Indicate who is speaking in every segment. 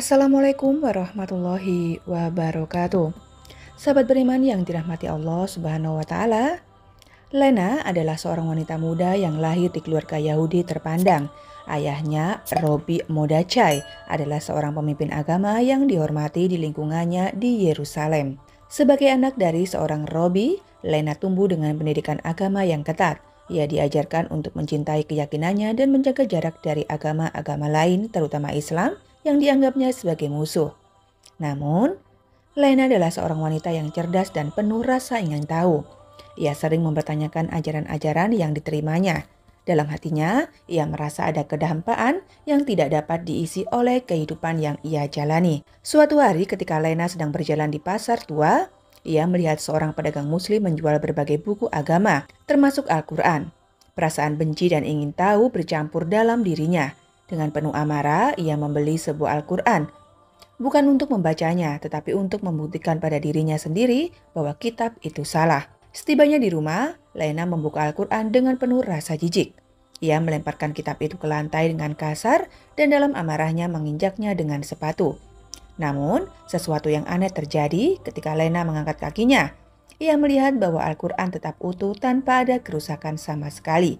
Speaker 1: Assalamualaikum warahmatullahi wabarakatuh. Sahabat beriman yang dirahmati Allah Subhanahu wa taala, Lena adalah seorang wanita muda yang lahir di keluarga Yahudi terpandang. Ayahnya, Robi Modacai, adalah seorang pemimpin agama yang dihormati di lingkungannya di Yerusalem. Sebagai anak dari seorang Robi, Lena tumbuh dengan pendidikan agama yang ketat. Ia diajarkan untuk mencintai keyakinannya dan menjaga jarak dari agama-agama lain, terutama Islam, yang dianggapnya sebagai musuh. Namun, Lena adalah seorang wanita yang cerdas dan penuh rasa ingin tahu. Ia sering mempertanyakan ajaran-ajaran yang diterimanya. Dalam hatinya, ia merasa ada kedampaan yang tidak dapat diisi oleh kehidupan yang ia jalani. Suatu hari ketika Lena sedang berjalan di pasar tua, ia melihat seorang pedagang muslim menjual berbagai buku agama, termasuk Al-Quran. Perasaan benci dan ingin tahu bercampur dalam dirinya. Dengan penuh amarah, ia membeli sebuah Al-Quran. Bukan untuk membacanya, tetapi untuk membuktikan pada dirinya sendiri bahwa kitab itu salah. Setibanya di rumah, Lena membuka Al-Quran dengan penuh rasa jijik. Ia melemparkan kitab itu ke lantai dengan kasar dan dalam amarahnya menginjaknya dengan sepatu. Namun, sesuatu yang aneh terjadi ketika Lena mengangkat kakinya. Ia melihat bahwa Al-Quran tetap utuh tanpa ada kerusakan sama sekali.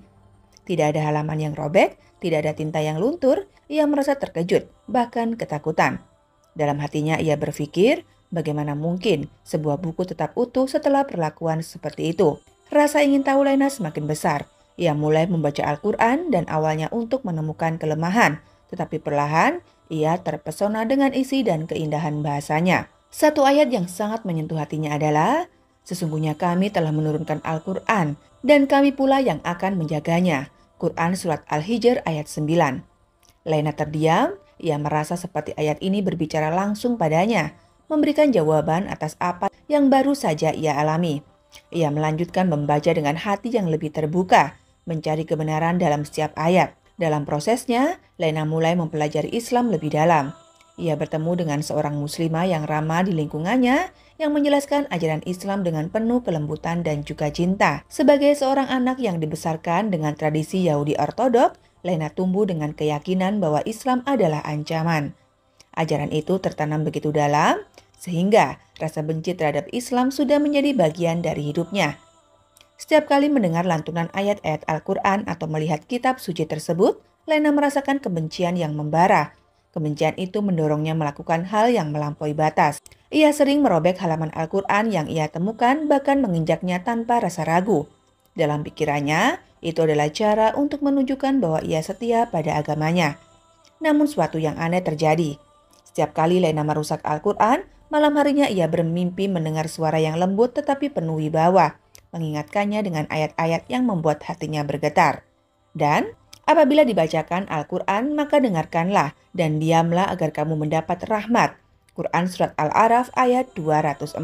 Speaker 1: Tidak ada halaman yang robek, tidak ada tinta yang luntur. Ia merasa terkejut, bahkan ketakutan. Dalam hatinya ia berpikir, bagaimana mungkin sebuah buku tetap utuh setelah perlakuan seperti itu. Rasa ingin tahu Lena semakin besar. Ia mulai membaca Al-Quran dan awalnya untuk menemukan kelemahan. Tetapi perlahan, ia terpesona dengan isi dan keindahan bahasanya. Satu ayat yang sangat menyentuh hatinya adalah, sesungguhnya kami telah menurunkan Al-Quran dan kami pula yang akan menjaganya. Quran Surat Al-Hijr ayat 9. Lena terdiam, ia merasa seperti ayat ini berbicara langsung padanya, memberikan jawaban atas apa yang baru saja ia alami. Ia melanjutkan membaca dengan hati yang lebih terbuka, mencari kebenaran dalam setiap ayat. Dalam prosesnya, Lena mulai mempelajari Islam lebih dalam. Ia bertemu dengan seorang muslimah yang ramah di lingkungannya, yang menjelaskan ajaran Islam dengan penuh kelembutan dan juga cinta. Sebagai seorang anak yang dibesarkan dengan tradisi Yahudi Ortodok, Lena tumbuh dengan keyakinan bahwa Islam adalah ancaman. Ajaran itu tertanam begitu dalam, sehingga rasa benci terhadap Islam sudah menjadi bagian dari hidupnya. Setiap kali mendengar lantunan ayat-ayat Al-Quran atau melihat kitab suci tersebut, Lena merasakan kebencian yang membara. Kebencian itu mendorongnya melakukan hal yang melampaui batas. Ia sering merobek halaman Al-Quran yang ia temukan, bahkan menginjaknya tanpa rasa ragu. Dalam pikirannya, itu adalah cara untuk menunjukkan bahwa ia setia pada agamanya. Namun suatu yang aneh terjadi. Setiap kali Lena merusak Al-Quran, malam harinya ia bermimpi mendengar suara yang lembut tetapi penuh wibawa, mengingatkannya dengan ayat-ayat yang membuat hatinya bergetar. Dan apabila dibacakan Al-Quran, maka dengarkanlah dan diamlah agar kamu mendapat rahmat. Quran Surat Al-A'raf ayat 204.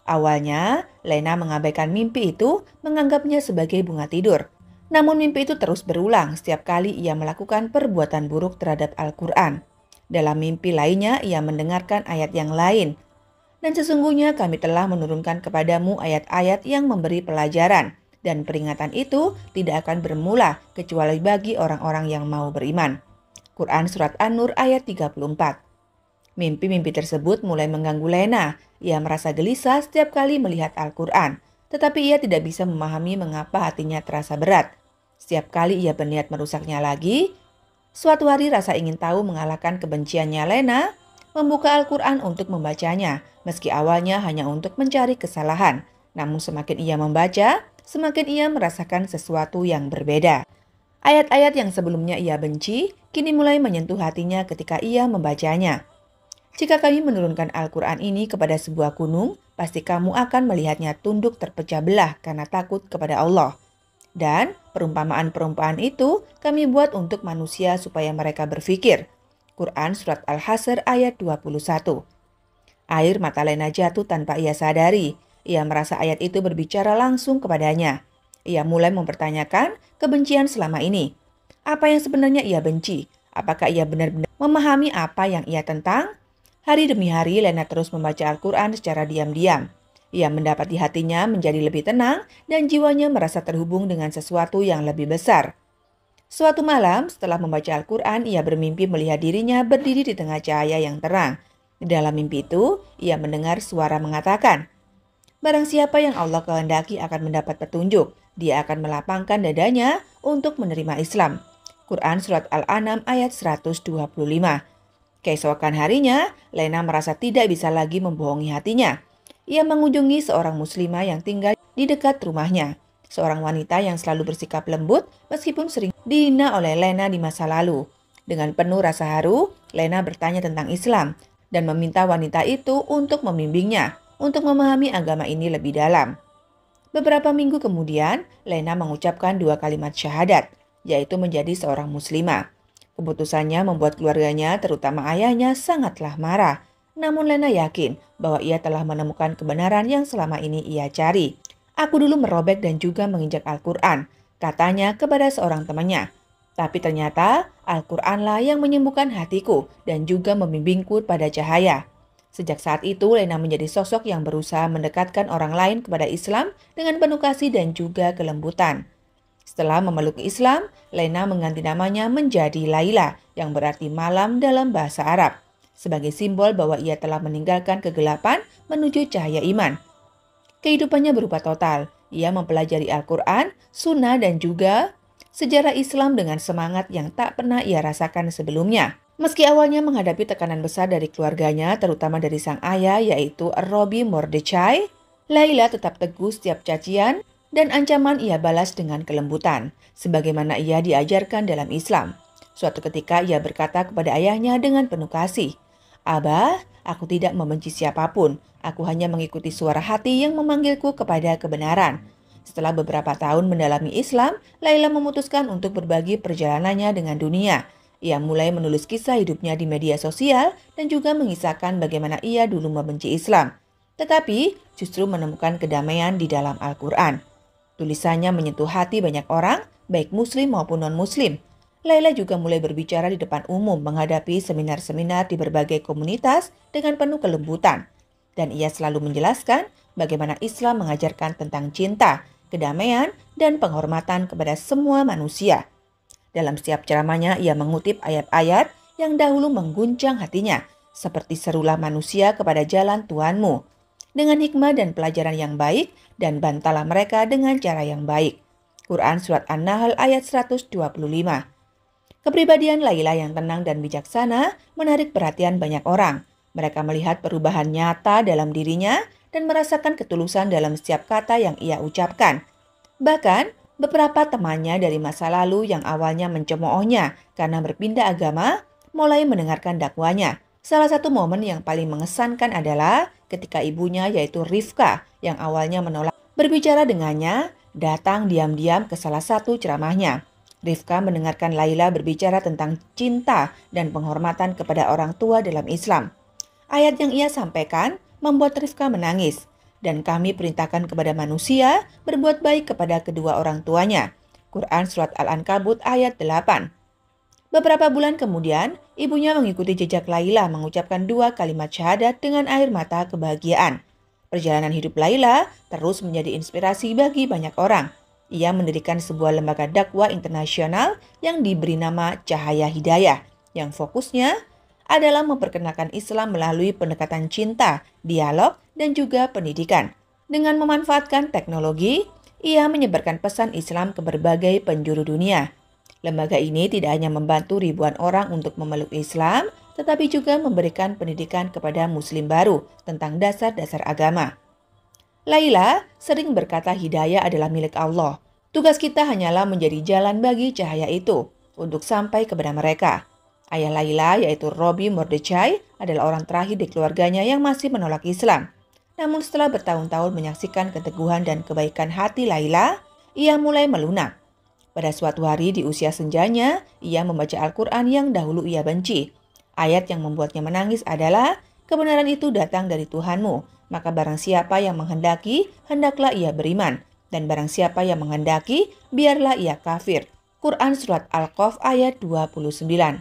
Speaker 1: Awalnya, Lena mengabaikan mimpi itu, menganggapnya sebagai bunga tidur. Namun mimpi itu terus berulang setiap kali ia melakukan perbuatan buruk terhadap Al-Quran. Dalam mimpi lainnya, ia mendengarkan ayat yang lain. Dan sesungguhnya kami telah menurunkan kepadamu ayat-ayat yang memberi pelajaran. Dan peringatan itu tidak akan bermula kecuali bagi orang-orang yang mau beriman. Quran Surat An-Nur ayat 34. Mimpi-mimpi tersebut mulai mengganggu Lena. Ia merasa gelisah setiap kali melihat Al-Quran. Tetapi ia tidak bisa memahami mengapa hatinya terasa berat. Setiap kali ia berniat merusaknya lagi, suatu hari rasa ingin tahu mengalahkan kebenciannya. Lena membuka Al-Quran untuk membacanya, meski awalnya hanya untuk mencari kesalahan. Namun semakin ia membaca, semakin ia merasakan sesuatu yang berbeda. Ayat-ayat yang sebelumnya ia benci, kini mulai menyentuh hatinya ketika ia membacanya. Jika kami menurunkan Al-Quran ini kepada sebuah gunung, pasti kamu akan melihatnya tunduk terpecah belah karena takut kepada Allah. Dan perumpamaan-perumpamaan itu kami buat untuk manusia supaya mereka berpikir. Quran Surat Al-Hasr ayat 21. Air mata Lena jatuh tanpa ia sadari. Ia merasa ayat itu berbicara langsung kepadanya. Ia mulai mempertanyakan kebencian selama ini. Apa yang sebenarnya ia benci? Apakah ia benar-benar memahami apa yang ia tentang? Hari demi hari Lena terus membaca Al-Quran secara diam-diam. Ia mendapati hatinya menjadi lebih tenang dan jiwanya merasa terhubung dengan sesuatu yang lebih besar. Suatu malam, setelah membaca Al-Quran, ia bermimpi melihat dirinya berdiri di tengah cahaya yang terang. Di dalam mimpi itu, ia mendengar suara mengatakan, "Barang siapa yang Allah kehendaki akan mendapat petunjuk, dia akan melapangkan dadanya untuk menerima Islam." Quran Surat Al-An'am ayat 125. Keesokan harinya, Lena merasa tidak bisa lagi membohongi hatinya. Ia mengunjungi seorang muslimah yang tinggal di dekat rumahnya. Seorang wanita yang selalu bersikap lembut meskipun sering dihina oleh Lena di masa lalu. Dengan penuh rasa haru, Lena bertanya tentang Islam dan meminta wanita itu untuk membimbingnya untuk memahami agama ini lebih dalam. Beberapa minggu kemudian, Lena mengucapkan 2 kalimat syahadat, yaitu menjadi seorang muslimah. Keputusannya membuat keluarganya, terutama ayahnya, sangatlah marah. Namun Lena yakin bahwa ia telah menemukan kebenaran yang selama ini ia cari. "Aku dulu merobek dan juga menginjak Al-Quran," katanya kepada seorang temannya. "Tapi ternyata Al-Quranlah yang menyembuhkan hatiku dan juga membimbingku pada cahaya." Sejak saat itu, Lena menjadi sosok yang berusaha mendekatkan orang lain kepada Islam dengan penuh kasih dan juga kelembutan. Setelah memeluk Islam, Lena mengganti namanya menjadi Laila, yang berarti malam dalam bahasa Arab, sebagai simbol bahwa ia telah meninggalkan kegelapan menuju cahaya iman. Kehidupannya berubah total. Ia mempelajari Al-Quran, Sunnah, dan juga sejarah Islam dengan semangat yang tak pernah ia rasakan sebelumnya. Meski awalnya menghadapi tekanan besar dari keluarganya, terutama dari sang ayah yaitu Robi Mordechai, Laila tetap teguh setiap cacian dan ancaman ia balas dengan kelembutan, sebagaimana ia diajarkan dalam Islam. Suatu ketika ia berkata kepada ayahnya dengan penuh kasih, "Abah, aku tidak membenci siapapun, aku hanya mengikuti suara hati yang memanggilku kepada kebenaran." Setelah beberapa tahun mendalami Islam, Laila memutuskan untuk berbagi perjalanannya dengan dunia. Ia mulai menulis kisah hidupnya di media sosial dan juga mengisahkan bagaimana ia dulu membenci Islam, tetapi justru menemukan kedamaian di dalam Al-Quran. Tulisannya menyentuh hati banyak orang, baik muslim maupun non-muslim. Laila juga mulai berbicara di depan umum menghadapi seminar-seminar di berbagai komunitas dengan penuh kelembutan. Dan ia selalu menjelaskan bagaimana Islam mengajarkan tentang cinta, kedamaian, dan penghormatan kepada semua manusia. Dalam setiap ceramahnya, ia mengutip ayat-ayat yang dahulu mengguncang hatinya, seperti "Serulah manusia kepada jalan Tuhanmu dengan hikmah dan pelajaran yang baik, dan bantalah mereka dengan cara yang baik." Quran Surat An-Nahl ayat 125. Kepribadian Laila yang tenang dan bijaksana menarik perhatian banyak orang. Mereka melihat perubahan nyata dalam dirinya dan merasakan ketulusan dalam setiap kata yang ia ucapkan. Bahkan, beberapa temannya dari masa lalu yang awalnya mencemoohnya karena berpindah agama, mulai mendengarkan dakwanya. Salah satu momen yang paling mengesankan adalah ketika ibunya yaitu Rifka yang awalnya menolak berbicara dengannya, datang diam-diam ke salah satu ceramahnya. Rifka mendengarkan Laila berbicara tentang cinta dan penghormatan kepada orang tua dalam Islam. Ayat yang ia sampaikan membuat Rifka menangis. "Dan kami perintahkan kepada manusia berbuat baik kepada kedua orang tuanya." Quran Surat Al-Ankabut ayat 8. Beberapa bulan kemudian, ibunya mengikuti jejak Laila mengucapkan 2 kalimat syahadat dengan air mata kebahagiaan. Perjalanan hidup Laila terus menjadi inspirasi bagi banyak orang. Ia mendirikan sebuah lembaga dakwah internasional yang diberi nama Cahaya Hidayah, yang fokusnya adalah memperkenalkan Islam melalui pendekatan cinta, dialog, dan juga pendidikan. Dengan memanfaatkan teknologi, ia menyebarkan pesan Islam ke berbagai penjuru dunia. Lembaga ini tidak hanya membantu ribuan orang untuk memeluk Islam, tetapi juga memberikan pendidikan kepada muslim baru tentang dasar-dasar agama. Laila sering berkata hidayah adalah milik Allah. Tugas kita hanyalah menjadi jalan bagi cahaya itu untuk sampai kepada mereka. Ayah Laila yaitu Robi Mordechai adalah orang terakhir di keluarganya yang masih menolak Islam. Namun setelah bertahun-tahun menyaksikan keteguhan dan kebaikan hati Laila, ia mulai melunak. Pada suatu hari di usia senjanya, ia membaca Al-Quran yang dahulu ia benci. Ayat yang membuatnya menangis adalah, "Kebenaran itu datang dari Tuhanmu, maka barang siapa yang menghendaki, hendaklah ia beriman. Dan barang siapa yang menghendaki, biarlah ia kafir." Quran Surat Al-Qaf ayat 29.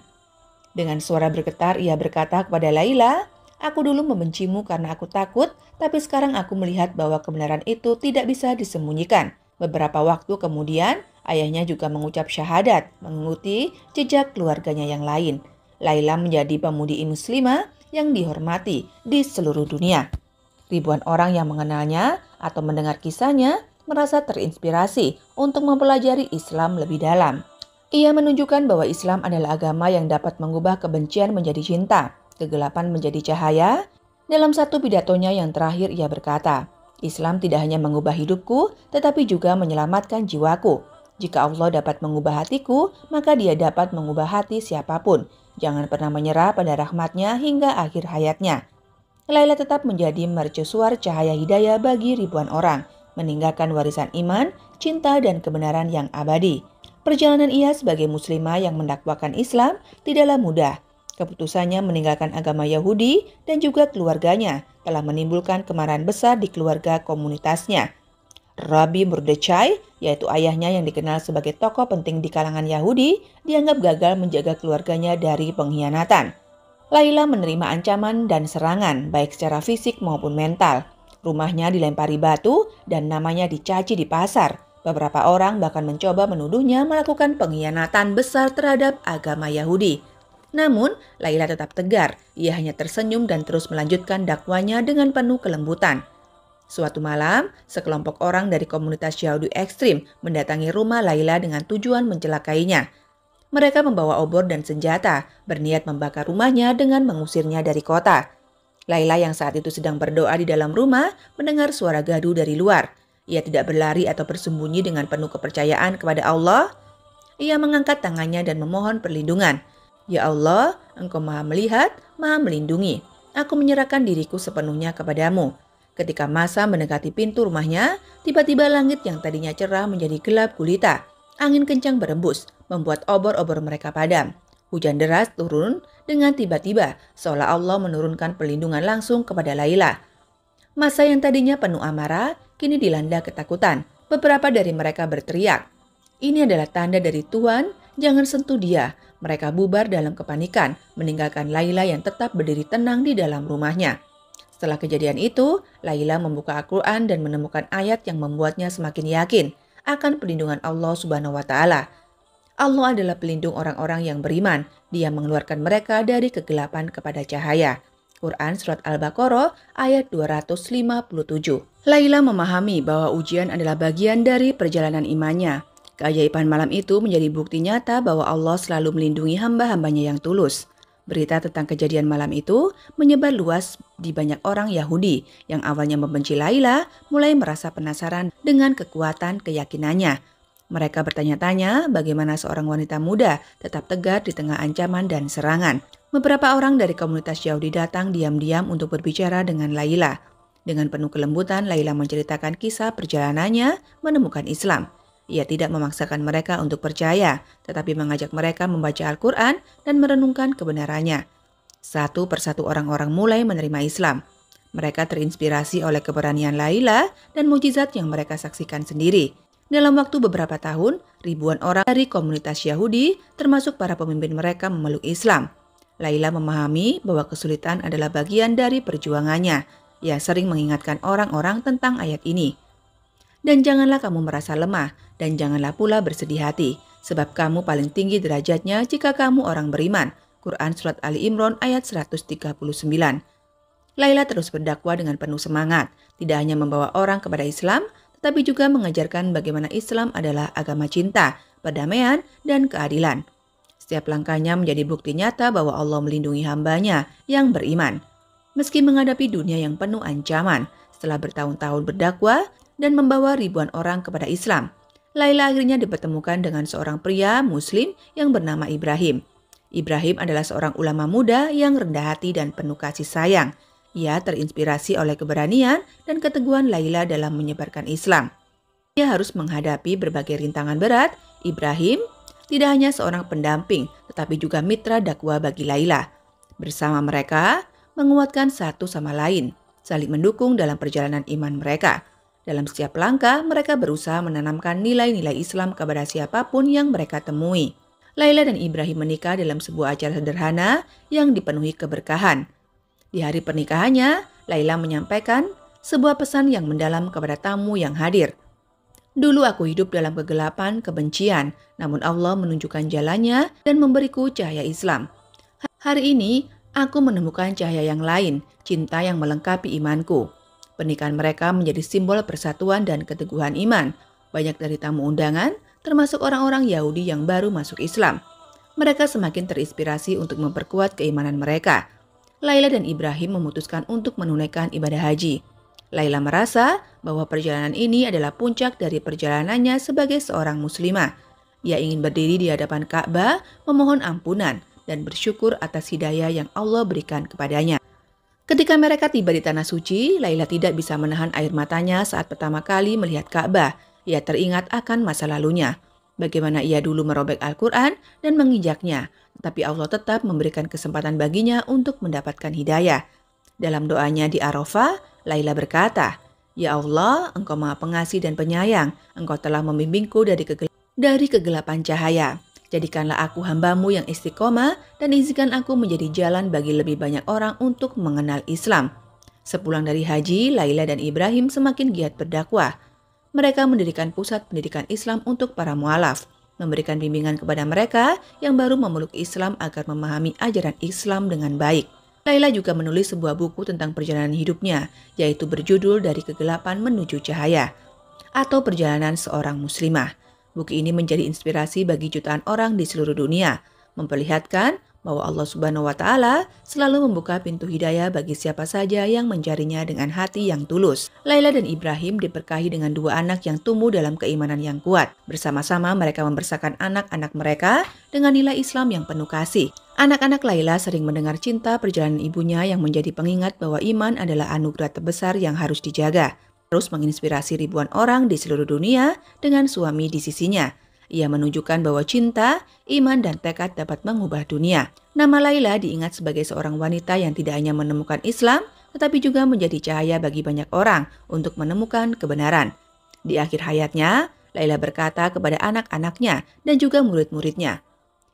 Speaker 1: Dengan suara bergetar ia berkata kepada Laila, "Aku dulu membencimu karena aku takut, tapi sekarang aku melihat bahwa kebenaran itu tidak bisa disembunyikan." Beberapa waktu kemudian, Ayahnya juga mengucap syahadat, mengikuti jejak keluarganya yang lain. Laila menjadi pemudi muslimah yang dihormati di seluruh dunia. Ribuan orang yang mengenalnya atau mendengar kisahnya merasa terinspirasi untuk mempelajari Islam lebih dalam. Ia menunjukkan bahwa Islam adalah agama yang dapat mengubah kebencian menjadi cinta, kegelapan menjadi cahaya. Dalam satu pidatonya yang terakhir ia berkata, Islam tidak hanya mengubah hidupku, tetapi juga menyelamatkan jiwaku. Jika Allah dapat mengubah hatiku, maka Dia dapat mengubah hati siapapun. Jangan pernah menyerah pada rahmat-Nya hingga akhir hayatnya. Laila tetap menjadi mercusuar cahaya hidayah bagi ribuan orang, meninggalkan warisan iman, cinta, dan kebenaran yang abadi. Perjalanan ia sebagai muslimah yang mendakwakan Islam tidaklah mudah. Keputusannya meninggalkan agama Yahudi dan juga keluarganya telah menimbulkan kemarahan besar di keluarga komunitasnya. Rabbi Mordechai, yaitu ayahnya yang dikenal sebagai tokoh penting di kalangan Yahudi, dianggap gagal menjaga keluarganya dari pengkhianatan. Laila menerima ancaman dan serangan, baik secara fisik maupun mental. Rumahnya dilempari batu dan namanya dicaci di pasar. Beberapa orang bahkan mencoba menuduhnya melakukan pengkhianatan besar terhadap agama Yahudi. Namun, Laila tetap tegar. Ia hanya tersenyum dan terus melanjutkan dakwanya dengan penuh kelembutan. Suatu malam, sekelompok orang dari komunitas Yahudi ekstrim mendatangi rumah Laila dengan tujuan mencelakainya. Mereka membawa obor dan senjata, berniat membakar rumahnya dengan mengusirnya dari kota. Laila yang saat itu sedang berdoa di dalam rumah mendengar suara gaduh dari luar. Ia tidak berlari atau bersembunyi dengan penuh kepercayaan kepada Allah. Ia mengangkat tangannya dan memohon perlindungan. Ya Allah, Engkau Maha melihat, Maha melindungi. Aku menyerahkan diriku sepenuhnya kepadamu. Ketika masa mendekati pintu rumahnya, tiba-tiba langit yang tadinya cerah menjadi gelap gulita. Angin kencang berembus, membuat obor-obor mereka padam. Hujan deras turun dengan tiba-tiba, seolah Allah menurunkan perlindungan langsung kepada Laila. Masa yang tadinya penuh amarah, kini dilanda ketakutan. Beberapa dari mereka berteriak, "Ini adalah tanda dari Tuhan, jangan sentuh dia." Mereka bubar dalam kepanikan, meninggalkan Laila yang tetap berdiri tenang di dalam rumahnya. Setelah kejadian itu, Laila membuka Al-Quran dan menemukan ayat yang membuatnya semakin yakin akan perlindungan Allah Subhanahu wa Ta'ala. Allah adalah pelindung orang-orang yang beriman. Dia mengeluarkan mereka dari kegelapan kepada cahaya. Quran Surat Al-Baqarah ayat 257. Laila memahami bahwa ujian adalah bagian dari perjalanan imannya. Keajaiban malam itu menjadi bukti nyata bahwa Allah selalu melindungi hamba-hambanya yang tulus. Berita tentang kejadian malam itu menyebar luas di banyak orang Yahudi yang awalnya membenci Laila mulai merasa penasaran dengan kekuatan keyakinannya. Mereka bertanya-tanya bagaimana seorang wanita muda tetap tegar di tengah ancaman dan serangan. Beberapa orang dari komunitas Yahudi datang diam-diam untuk berbicara dengan Laila. Dengan penuh kelembutan, Laila menceritakan kisah perjalanannya menemukan Islam. Ia tidak memaksakan mereka untuk percaya, tetapi mengajak mereka membaca Al-Quran dan merenungkan kebenarannya. Satu persatu orang-orang mulai menerima Islam. Mereka terinspirasi oleh keberanian Laila dan mukjizat yang mereka saksikan sendiri. Dalam waktu beberapa tahun, ribuan orang dari komunitas Yahudi, termasuk para pemimpin mereka, memeluk Islam. Laila memahami bahwa kesulitan adalah bagian dari perjuangannya. Ia sering mengingatkan orang-orang tentang ayat ini. Dan janganlah kamu merasa lemah, dan janganlah pula bersedih hati, sebab kamu paling tinggi derajatnya jika kamu orang beriman. Quran Surat Ali Imran ayat 139. Laila terus berdakwah dengan penuh semangat, tidak hanya membawa orang kepada Islam, tetapi juga mengajarkan bagaimana Islam adalah agama cinta, perdamaian, dan keadilan. Setiap langkahnya menjadi bukti nyata bahwa Allah melindungi hambanya yang beriman. Meski menghadapi dunia yang penuh ancaman, setelah bertahun-tahun berdakwah dan membawa ribuan orang kepada Islam, Laila akhirnya dipertemukan dengan seorang pria Muslim yang bernama Ibrahim. Ibrahim adalah seorang ulama muda yang rendah hati dan penuh kasih sayang. Ia terinspirasi oleh keberanian dan keteguhan Laila dalam menyebarkan Islam. Ia harus menghadapi berbagai rintangan berat. Ibrahim tidak hanya seorang pendamping, tetapi juga mitra dakwah bagi Laila. Bersama mereka, menguatkan satu sama lain, saling mendukung dalam perjalanan iman mereka. Dalam setiap langkah, mereka berusaha menanamkan nilai-nilai Islam kepada siapapun yang mereka temui. Laila dan Ibrahim menikah dalam sebuah acara sederhana yang dipenuhi keberkahan. Di hari pernikahannya, Laila menyampaikan sebuah pesan yang mendalam kepada tamu yang hadir. Dulu aku hidup dalam kegelapan, kebencian, namun Allah menunjukkan jalannya dan memberiku cahaya Islam. Hari ini, aku menemukan cahaya yang lain, cinta yang melengkapi imanku. Pernikahan mereka menjadi simbol persatuan dan keteguhan iman. Banyak dari tamu undangan, termasuk orang-orang Yahudi yang baru masuk Islam. Mereka semakin terinspirasi untuk memperkuat keimanan mereka. Laila dan Ibrahim memutuskan untuk menunaikan ibadah haji. Laila merasa bahwa perjalanan ini adalah puncak dari perjalanannya sebagai seorang muslimah. Ia ingin berdiri di hadapan Ka'bah, memohon ampunan, dan bersyukur atas hidayah yang Allah berikan kepadanya. Ketika mereka tiba di Tanah Suci, Laila tidak bisa menahan air matanya saat pertama kali melihat Ka'bah. Ia teringat akan masa lalunya. Bagaimana ia dulu merobek Al-Quran dan menginjaknya, tetapi Allah tetap memberikan kesempatan baginya untuk mendapatkan hidayah. Dalam doanya di Arafah, Laila berkata, "Ya Allah, Engkau Maha Pengasih dan Penyayang, Engkau telah membimbingku dari kegelapan cahaya. Jadikanlah aku hamba-Mu yang istiqomah dan izinkan aku menjadi jalan bagi lebih banyak orang untuk mengenal Islam." Sepulang dari haji, Laila dan Ibrahim semakin giat berdakwah. Mereka mendirikan pusat pendidikan Islam untuk para mualaf, memberikan bimbingan kepada mereka yang baru memeluk Islam agar memahami ajaran Islam dengan baik. Laila juga menulis sebuah buku tentang perjalanan hidupnya, yaitu berjudul Dari Kegelapan Menuju Cahaya, atau Perjalanan Seorang Muslimah. Buku ini menjadi inspirasi bagi jutaan orang di seluruh dunia, memperlihatkan bahwa Allah Subhanahu wa Ta'ala selalu membuka pintu hidayah bagi siapa saja yang mencarinya dengan hati yang tulus. Laila dan Ibrahim diberkahi dengan dua anak yang tumbuh dalam keimanan yang kuat. Bersama-sama mereka membesarkan anak-anak mereka dengan nilai Islam yang penuh kasih. Anak-anak Laila sering mendengar cinta perjalanan ibunya yang menjadi pengingat bahwa iman adalah anugerah terbesar yang harus dijaga. Terus menginspirasi ribuan orang di seluruh dunia dengan suami di sisinya. Ia menunjukkan bahwa cinta, iman, dan tekad dapat mengubah dunia. Nama Laila diingat sebagai seorang wanita yang tidak hanya menemukan Islam, tetapi juga menjadi cahaya bagi banyak orang untuk menemukan kebenaran. Di akhir hayatnya, Laila berkata kepada anak-anaknya dan juga murid-muridnya,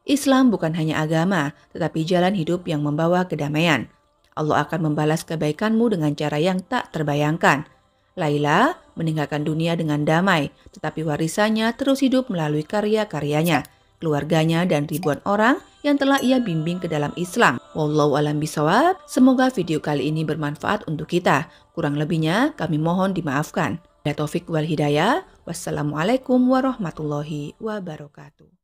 Speaker 1: "Islam bukan hanya agama, tetapi jalan hidup yang membawa kedamaian. Allah akan membalas kebaikanmu dengan cara yang tak terbayangkan." Laila meninggalkan dunia dengan damai, tetapi warisannya terus hidup melalui karya-karyanya, keluarganya, dan ribuan orang yang telah ia bimbing ke dalam Islam. Wallahu a'lam bishawab. Semoga video kali ini bermanfaat untuk kita. Kurang lebihnya kami mohon dimaafkan. Taufik wal hidayah. Wassalamualaikum warahmatullahi wabarakatuh.